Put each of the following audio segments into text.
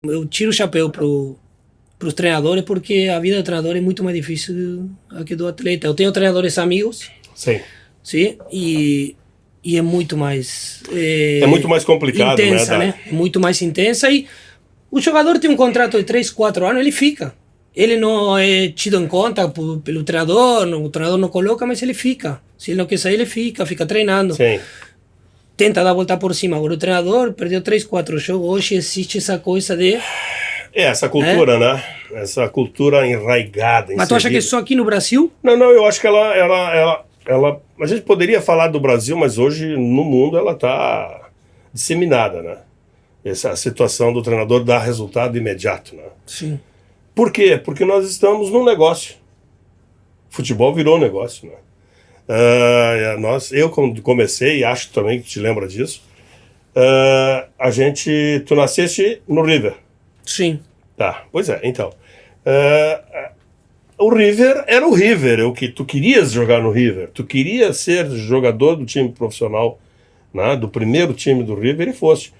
eu tiro o chapéu pros treinadores, porque a vida do treinador é muito mais difícil do que do atleta. Eu tenho treinadores amigos, Sim. sim, e é muito mais É muito mais complicado, intensa, né? né? É muito mais intensa, e o jogador tem um contrato de 3, 4 anos, ele fica. Ele não é tido em conta pelo treinador, o treinador não coloca, mas ele fica. Se ele não quer sair, ele fica treinando. Sim. Tenta dar a volta por cima. Agora o treinador perdeu 3, 4 jogos. Hoje existe essa coisa de... Essa cultura, né? Essa cultura enraigada. Mas tu acha que é só aqui no Brasil? Não, eu acho que ela... A gente poderia falar do Brasil, mas hoje no mundo ela está disseminada, né? Essa situação do treinador dar resultado imediato, né? Sim. Por quê? Porque nós estamos num negócio. Futebol virou negócio, né? Eu quando comecei, acho também que te lembra disso, tu nasceste no River. Sim. Tá, pois é, então. O River era o River, o que tu querias jogar no River. Tu querias ser jogador do time profissional, né, do primeiro time do River, e foste.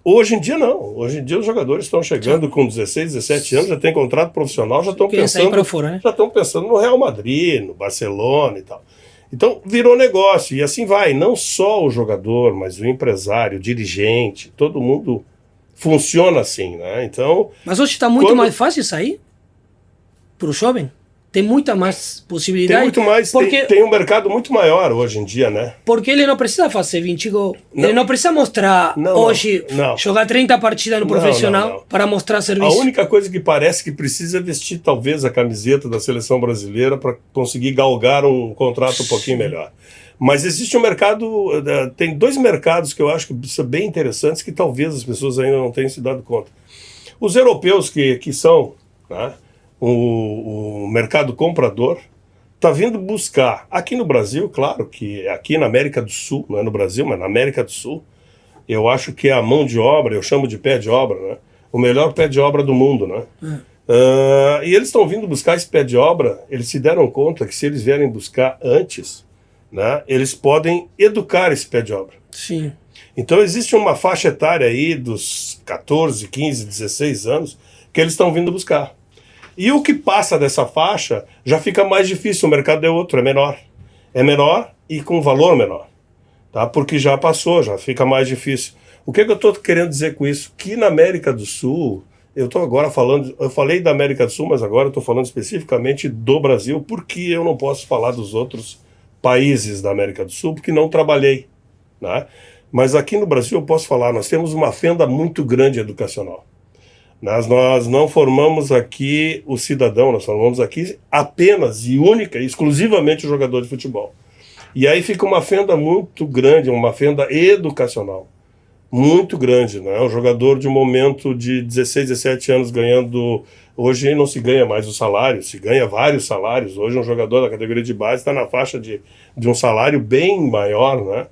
Hoje em dia não. Hoje em dia os jogadores estão chegando com 16, 17 anos, já tem contrato profissional, já estão pensando, fora, né? já estão pensando no Real Madrid, no Barcelona e tal. Então virou negócio, e assim vai. Não só o jogador, mas o empresário, o dirigente, todo mundo funciona assim, né? Então... Mas hoje está muito mais fácil sair para o jovem. Tem muita mais possibilidade. Tem muito mais, porque, tem um mercado muito maior hoje em dia, né? Porque ele não precisa fazer 20 gols. Ele não precisa mostrar hoje, jogar 30 partidas no profissional para mostrar serviço. A única coisa que parece que precisa é vestir talvez a camiseta da seleção brasileira para conseguir galgar um contrato um pouquinho melhor. Mas existe um mercado, tem dois mercados que eu acho que são bem interessantes, que talvez as pessoas ainda não tenham se dado conta. Os europeus que são, né, o mercado comprador, está vindo buscar. Aqui no Brasil, claro que aqui na América do Sul, não é no Brasil, mas na América do Sul, eu acho que é a mão de obra, eu chamo de pé de obra, né, o melhor pé de obra do mundo, né? E eles estão vindo buscar esse pé de obra. Eles se deram conta que se eles vierem buscar antes, né, eles podem educar esse pé de obra. Sim. Então existe uma faixa etária aí dos 14, 15, 16 anos que eles estão vindo buscar. E o que passa dessa faixa já fica mais difícil, o mercado é outro, é menor. É menor e com valor menor, tá? Porque já passou, já fica mais difícil. O que eu estou querendo dizer com isso? Que na América do Sul, eu estou agora falando, eu falei da América do Sul, mas agora eu estou falando especificamente do Brasil, porque eu não posso falar dos outros países da América do Sul, porque não trabalhei, né? Mas aqui no Brasil eu posso falar, nós temos uma fenda muito grande educacional. Nós não formamos aqui o cidadão, nós formamos aqui apenas e única, exclusivamente o jogador de futebol. E aí fica uma fenda muito grande, uma fenda educacional, muito grande, né? Um jogador de um momento de 16, 17 anos ganhando... Hoje não se ganha mais o salário, se ganha vários salários. Hoje um jogador da categoria de base está na faixa de um salário bem maior, né?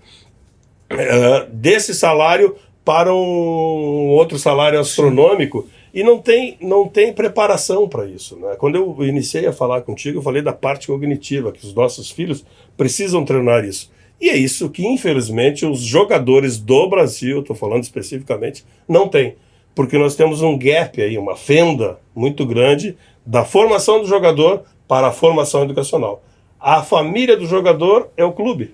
Desse salário para um outro salário astronômico, e não tem preparação para isso, né? Quando eu iniciei a falar contigo, eu falei da parte cognitiva, que os nossos filhos precisam treinar isso. E é isso que, infelizmente, os jogadores do Brasil, estou falando especificamente, não têm. Porque nós temos um gap aí, uma fenda muito grande da formação do jogador para a formação educacional. A família do jogador é o clube.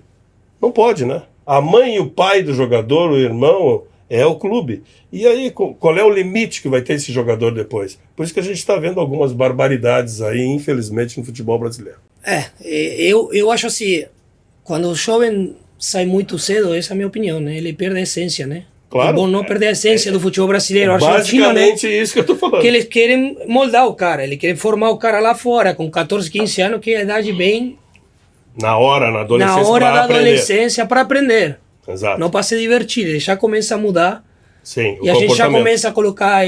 Não pode, né? A mãe e o pai do jogador, o irmão, é o clube. E aí, qual é o limite que vai ter esse jogador depois? Por isso que a gente está vendo algumas barbaridades aí, infelizmente, no futebol brasileiro. Eu acho assim, quando o jovem sai muito cedo, essa é a minha opinião, né? Ele perde a essência, né? Claro. É bom não perder a essência do futebol brasileiro. Basicamente né? Isso que eu tô falando. Que eles querem moldar o cara, eles querem formar o cara lá fora, com 14, 15 anos, que é a idade bem... Na adolescência, da adolescência para aprender. Exato. Não para se divertir, ele já começa a mudar. Sim, e a gente já começa a colocar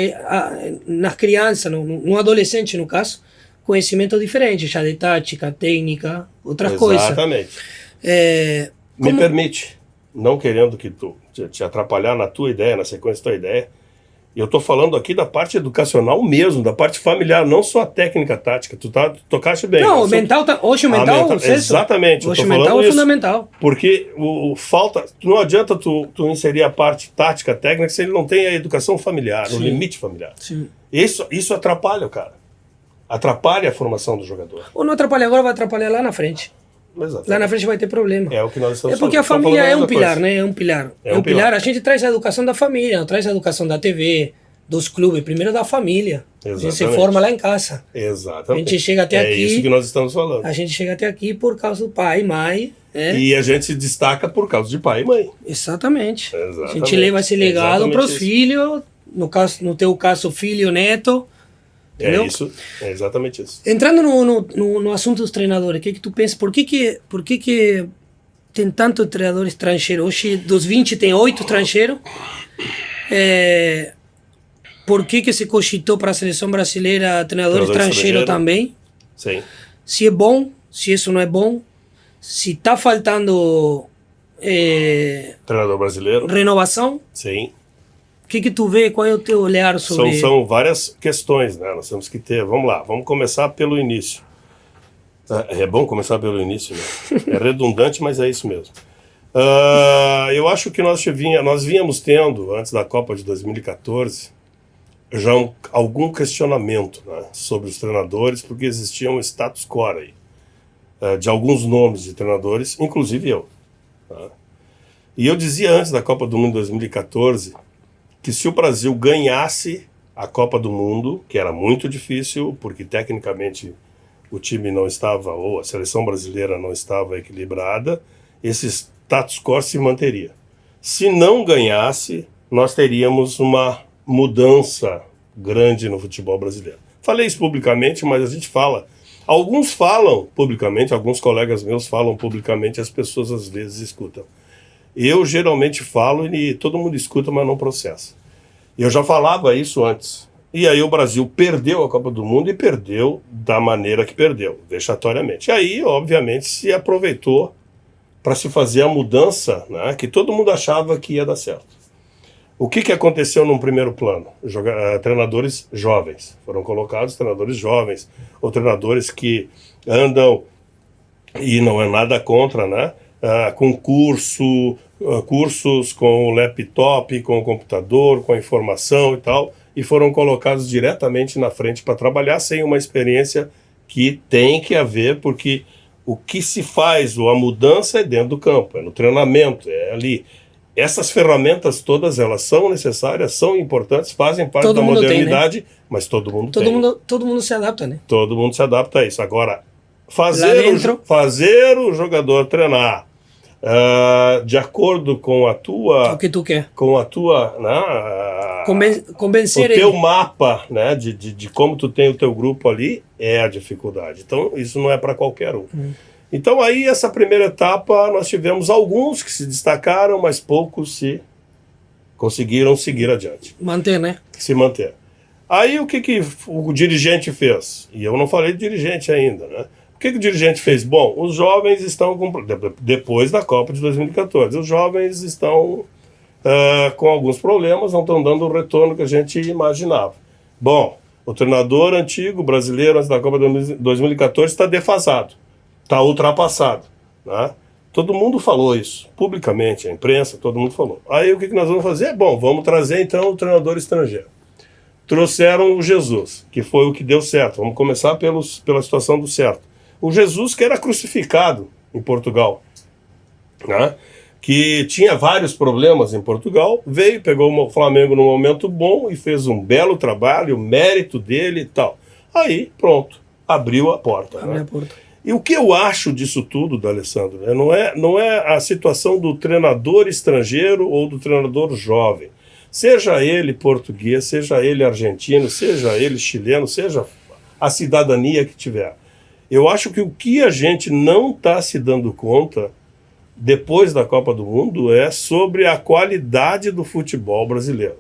nas crianças, no adolescente no caso, conhecimento diferente, já de tática, técnica, outras coisas. Exatamente. Me permite, não querendo que tu te atrapalhar na tua ideia, na sequência da tua ideia, E eu estou falando aqui da parte educacional mesmo, da parte familiar, não só a técnica tática. Tu tocaste bem. Não, o mental hoje o mental, exatamente. Hoje o mental é fundamental. Porque falta, não adianta tu inserir a parte tática, técnica, se ele não tem a educação familiar, o limite familiar. Sim. Isso atrapalha o cara. Atrapalha a formação do jogador. Ou não atrapalha agora, vai atrapalhar lá na frente. Exatamente. Lá na frente vai ter problema. É o que nós estamos porque a família é um pilar, coisa. né? É um pilar. A gente traz a educação da família, não traz a educação da TV, dos clubes, primeiro da família. Exatamente. A gente se forma lá em casa. Exatamente. A gente chega até aqui. É isso que nós estamos falando. A gente chega até aqui por causa do pai, mãe. Né? E a gente se destaca por causa de pai e mãe. Exatamente. Exatamente. A gente leva esse legado para os filhos, no teu caso, filho, neto. Entendeu? É isso, é exatamente isso. Entrando no assunto dos treinadores, o que tu pensa? Por que tem tanto treinador estrangeiro? Hoje, dos 20, tem 8 estrangeiros. Por que se cogitou para a seleção brasileira treinador estrangeiro também? Sim. Se é bom, se isso não é bom, se está faltando treinador brasileiro? Renovação? Sim. O que tu vê? Qual é o teu olhar sobre... São várias questões, né? Nós temos que ter... Vamos lá, vamos começar pelo início. É bom começar pelo início, né? É redundante, mas é isso mesmo. Eu acho que nós vínhamos tendo, antes da Copa de 2014, já algum questionamento, né, sobre os treinadores, porque existia um status quo aí, de alguns nomes de treinadores, inclusive eu. Tá? E eu dizia antes da Copa do Mundo de 2014 que se o Brasil ganhasse a Copa do Mundo, que era muito difícil, porque tecnicamente o time não estava, ou a seleção brasileira não estava equilibrada, esse status quo se manteria. Se não ganhasse, nós teríamos uma mudança grande no futebol brasileiro. Falei isso publicamente, mas a gente fala. Alguns falam publicamente, alguns colegas meus falam publicamente, as pessoas às vezes escutam. Eu geralmente falo e todo mundo escuta, mas não processa. Eu já falava isso antes. E aí o Brasil perdeu a Copa do Mundo e perdeu da maneira que perdeu, vexatoriamente. E aí, obviamente, se aproveitou para se fazer a mudança, né, que todo mundo achava que ia dar certo. O que aconteceu num primeiro plano? Treinadores jovens. Foram colocados treinadores jovens, ou treinadores que andam, e não é nada contra, né? Com cursos com o laptop, com o computador, com a informação e tal, e foram colocados diretamente na frente para trabalhar sem uma experiência que tem que haver, porque o que se faz, ou a mudança é dentro do campo, é no treinamento, é ali. Essas ferramentas todas, elas são necessárias, são importantes, fazem parte da modernidade, tem, né? Mas todo mundo tem. Todo mundo se adapta, né? Todo mundo se adapta a isso. Agora, fazer o jogador treinar de acordo com a tua... O que tu quer. Com a tua... Né, convencer o teu mapa, né, de como tu tem o teu grupo ali, é a dificuldade. Então, isso não é para qualquer um. Então, aí, essa primeira etapa, nós tivemos alguns que se destacaram, mas poucos conseguiram seguir adiante. Manter, né? Se manter. Aí, o que o dirigente fez? E eu não falei de dirigente ainda, né? O que o dirigente fez? Bom, os jovens estão... Depois da Copa de 2014, os jovens estão com alguns problemas, não estão dando o retorno que a gente imaginava. Bom, o treinador antigo brasileiro, antes da Copa de 2014, está defasado. Está ultrapassado, né? Todo mundo falou isso, publicamente, a imprensa, todo mundo falou. Aí o que nós vamos fazer? Bom, vamos trazer então o treinador estrangeiro. Trouxeram o Jesus, que foi o que deu certo. Vamos começar pela situação do certo. O Jesus que era crucificado em Portugal, né? Que tinha vários problemas em Portugal, veio, pegou o Flamengo num momento bom e fez um belo trabalho, o mérito dele e tal. Aí, pronto, abriu a porta. Abriu a porta. E o que eu acho disso tudo, D'Alessandro, né, não é a situação do treinador estrangeiro ou do treinador jovem. Seja ele português, seja ele argentino, seja ele chileno, seja a cidadania que tiver. Eu acho que o que a gente não está se dando conta, depois da Copa do Mundo, é sobre a qualidade do futebol brasileiro.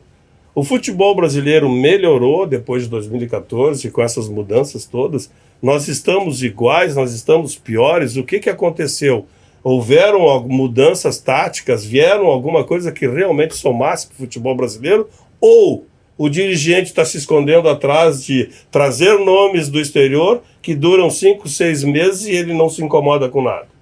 O futebol brasileiro melhorou depois de 2014, com essas mudanças todas. Nós estamos iguais, nós estamos piores. O que aconteceu? Houveram mudanças táticas? Vieram alguma coisa que realmente somasse para o futebol brasileiro? Ou o dirigente está se escondendo atrás de trazer nomes do exterior que duram 5, 6 meses e ele não se incomoda com nada.